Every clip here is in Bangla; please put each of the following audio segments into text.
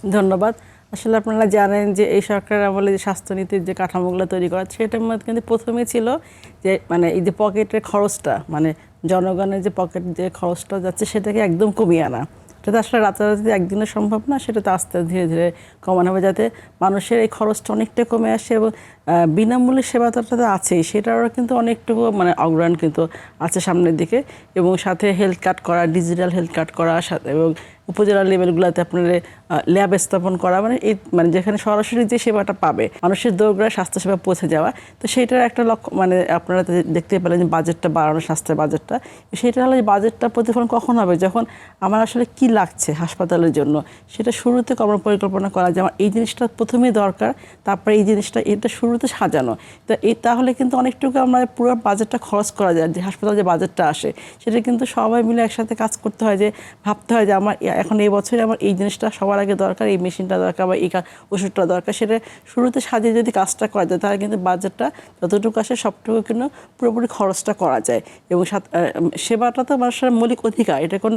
ধন্যবাদ। আসলে আপনারা জানেন যে এই সরকারের আমলে যে স্বাস্থ্যনীতির যে কাঠামোগুলো তৈরি করা সেটার মধ্যে কিন্তু প্রথমেই ছিল যে মানে এই যে পকেটের খরচটা মানে জনগণের যে পকেট যে খরচটা যাচ্ছে সেটাকে একদম কমিয়ে আনা। এটা তো আসলে রাতারাতি একদিনে সম্ভব না, সেটা তো আস্তে ধীরে ধীরে কমানো হবে যাতে মানুষের এই খরচটা অনেকটা কমে আসে এবং বিনামূল্যে সেবাটা তো আছেই, সেটারও কিন্তু অনেকটুকু মানে অগ্রহণ কিন্তু আছে সামনের দিকে। এবং সাথে হেলথ কার্ড করা, ডিজিটাল হেলথ কার্ড করা এবং উপজেলা লেভেলগুলোতে আপনার ল্যাব স্থাপন করা, মানে এই মানে যেখানে সরাসরি যে সেবাটা পাবে মানুষের দোরগোড়ায় স্বাস্থ্যসেবা পৌঁছে যাওয়া। তো সেইটার একটা লক্ষ্য মানে আপনারা দেখতে পেলেন যে বাজেটটা বাড়ানো, স্বাস্থ্যের বাজেটটা। সেটা হলো বাজেটটা প্রতিফলন কখন হবে, যখন আমার আসলে কি লাগছে হাসপাতালের জন্য সেটা শুরুতে কর্মপরিকল্পনা করা যায়, আমার এই জিনিসটা প্রথমেই দরকার, তারপরে এই জিনিসটা এটা শুরুতে সাজানো। তো এই তাহলে কিন্তু অনেকটুকু আমরা পুরো বাজেটটা খরচ করা যায়, যে হাসপাতালে যে বাজেটটা আসে সেটা কিন্তু সবাই মিলে একসাথে কাজ করতে হয়, যে ভাবতে হয় যে আমার এখন এই বছরে আমার এই জিনিসটা সবার আগে দরকার, এই মেশিনটা দরকার বা এই ওষুধটা দরকার। সেটা শুরুতে সাজিয়ে যদি কাজটা করা যায় তাহলে কিন্তু বাজেটটা যতটুকু আসে সবটুকু কিন্তু পুরোপুরি খরচটা করা যায়। এবং সেবাটা তো মানুষের মৌলিক অধিকার, এটা কোনো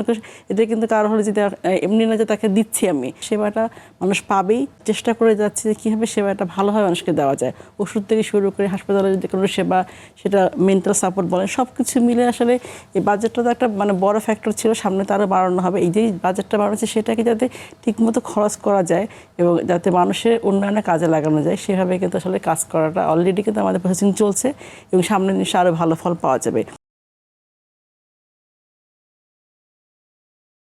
এটা কিন্তু কারো হলে যদি এমনি না যে তাকে দিচ্ছি আমি, সেবাটা মানুষ পাবেই। চেষ্টা করে যাচ্ছে যে কীভাবে সেবাটা ভালোভাবে মানুষকে দেওয়া যায়, ওষুধ থেকে শুরু করে হাসপাতালের যে কোনো সেবা, সেটা মেন্টাল সাপোর্ট বলেন, সব কিছু মিলে আসলে এই বাজেটটা তো একটা মানে বড় ফ্যাক্টর ছিল, সামনে তারও বাড়ানো হবে। এই যে বাজেটটা বাড়াচ্ছে সেটাকে যাতে ঠিকমতো খরচ করা যায় এবং যাতে মানুষের উন্নয়নে কাজে লাগানো যায়, সেভাবে কিন্তু আসলে কাজ করাটা অলরেডি কিন্তু আমাদের প্রসেসিং চলছে এবং সামনের নিশ্চয়ই আরও ভালো ফল পাওয়া যাবে।